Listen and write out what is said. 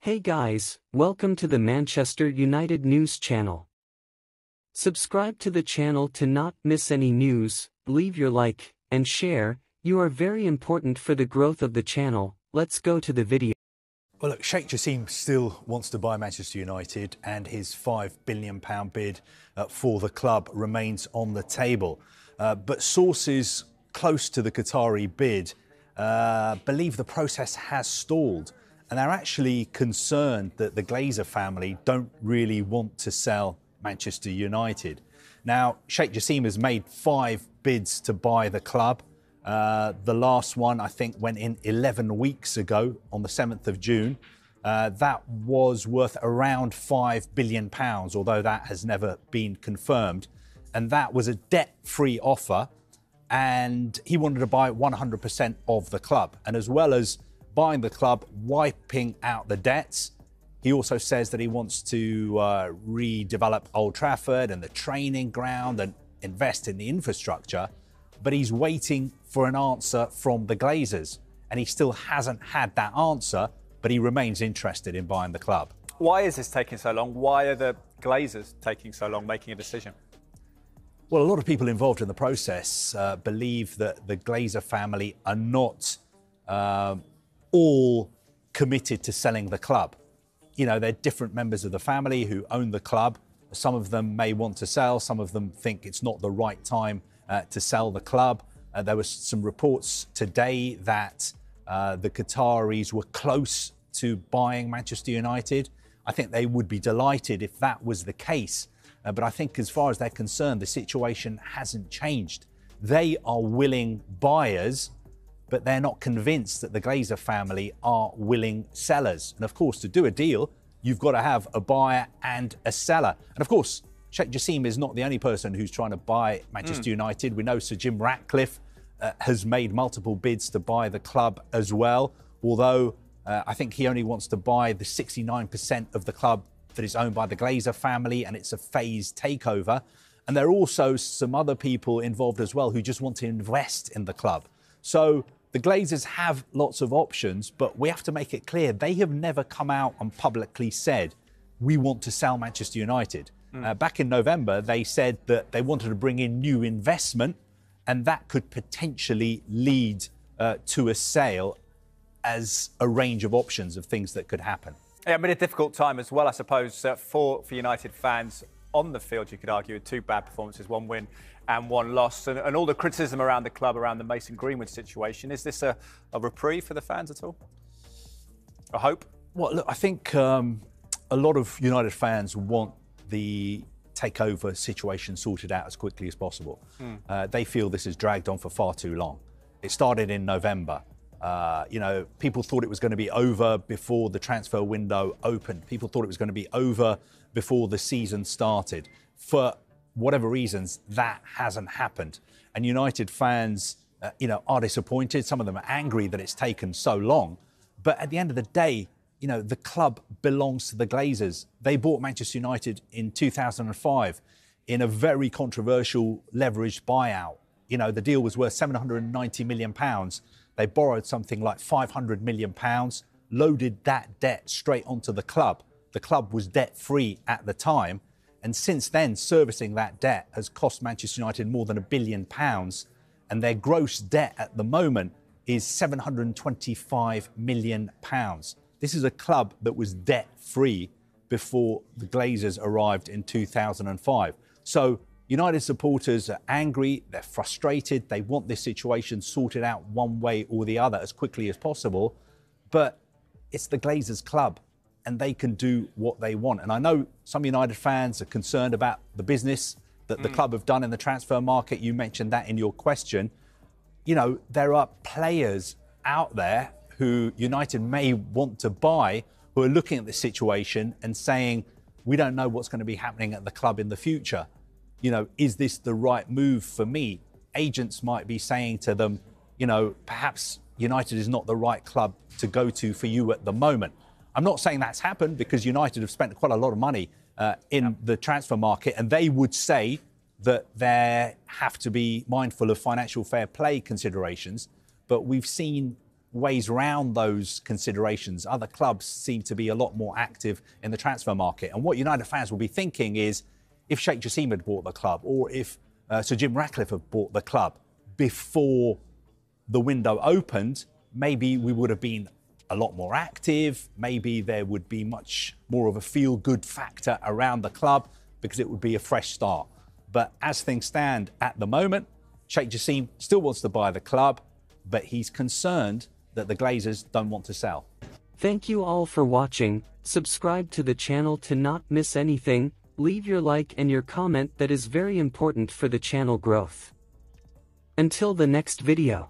Hey guys, welcome to the Manchester United News channel. Subscribe to the channel to not miss any news, leave your like, and share, you are very important for the growth of the channel. Let's go to the video. Well, look, Sheikh Jassim still wants to buy Manchester United, and his £5 billion bid for the club remains on the table. But sources close to the Qatari bid believe the process has stalled, and they're actually concerned that the Glazer family don't really want to sell Manchester United. Now, Sheikh Jassim has made 5 bids to buy the club. The last one, I think, went in 11 weeks ago on the 7th of June. That was worth around £5 billion, although that has never been confirmed. And that was a debt-free offer. And he wanted to buy 100% of the club. And as well as buying the club, wiping out the debts, he also says that he wants to redevelop Old Trafford and the training ground and invest in the infrastructure. But he's waiting for an answer from the Glazers, and he still hasn't had that answer, but he remains interested in buying the club. Why is this taking so long? Why are the Glazers taking so long making a decision? Well, a lot of people involved in the process believe that the Glazer family are not all committed to selling the club. You know, they're different members of the family who own the club. Some of them may want to sell, some of them think it's not the right time to sell the club. There was some reports today that the Qataris were close to buying Manchester United. I think they would be delighted if that was the case. But I think as far as they're concerned, the situation hasn't changed. They are willing buyers, but they're not convinced that the Glazer family are willing sellers. And of course, to do a deal, you've got to have a buyer and a seller. And of course, Sheikh Jassim is not the only person who's trying to buy Manchester United. We know Sir Jim Ratcliffe has made multiple bids to buy the club as well, although I think he only wants to buy the 69% of the club that is owned by the Glazer family, and it's a phased takeover. And there are also some other people involved as well who just want to invest in the club. So the Glazers have lots of options, but we have to make it clear they have never come out and publicly said, we want to sell Manchester United. Back in November, they said that they wanted to bring in new investment, and that could potentially lead to a sale as a range of options of things that could happen. Yeah, I mean, a difficult time as well, I suppose, for United fans on the field, you could argue, with 2 bad performances, 1 win and 1 loss, and all the criticism around the club, around the Mason Greenwood situation. Is this a reprieve for the fans at all? A hope? Well, look, I think a lot of United fans want the takeover situation sorted out as quickly as possible. They feel this has dragged on for far too long. It started in November. You know, people thought it was going to be over before the transfer window opened. People thought it was going to be over before the season started. For whatever reasons, that hasn't happened. And United fans, you know, are disappointed. Some of them are angry that it's taken so long. But at the end of the day, you know, the club belongs to the Glazers. They bought Manchester United in 2005 in a very controversial leveraged buyout. You know, the deal was worth £790 million. They borrowed something like £500 million, loaded that debt straight onto the club. The club was debt-free at the time. And since then, servicing that debt has cost Manchester United more than £1 billion. And their gross debt at the moment is £725 million. This is a club that was debt-free before the Glazers arrived in 2005. So United supporters are angry, they're frustrated, they want this situation sorted out one way or the other as quickly as possible. But it's the Glazers' club, and they can do what they want. And I know some United fans are concerned about the business that the club have done in the transfer market. You mentioned that in your question. You know, there are players out there who United may want to buy, who are looking at the situation and saying, we don't know what's going to be happening at the club in the future. You know, is this the right move for me? Agents might be saying to them, you know, perhaps United is not the right club to go to for you at the moment. I'm not saying that's happened, because United have spent quite a lot of money in the transfer market, and they would say that they have to be mindful of financial fair play considerations. But we've seen ways around those considerations. Other clubs seem to be a lot more active in the transfer market. And what United fans will be thinking is, if Sheikh Jassim had bought the club, or if Sir Jim Ratcliffe had bought the club before the window opened, maybe we would have been a lot more active. Maybe there would be much more of a feel-good factor around the club because it would be a fresh start. But as things stand at the moment, Sheikh Jassim still wants to buy the club, but he's concerned that the Glazers don't want to sell. Thank you all for watching. Subscribe to the channel to not miss anything. Leave your like and your comment, that is very important for the channel growth. Until the next video.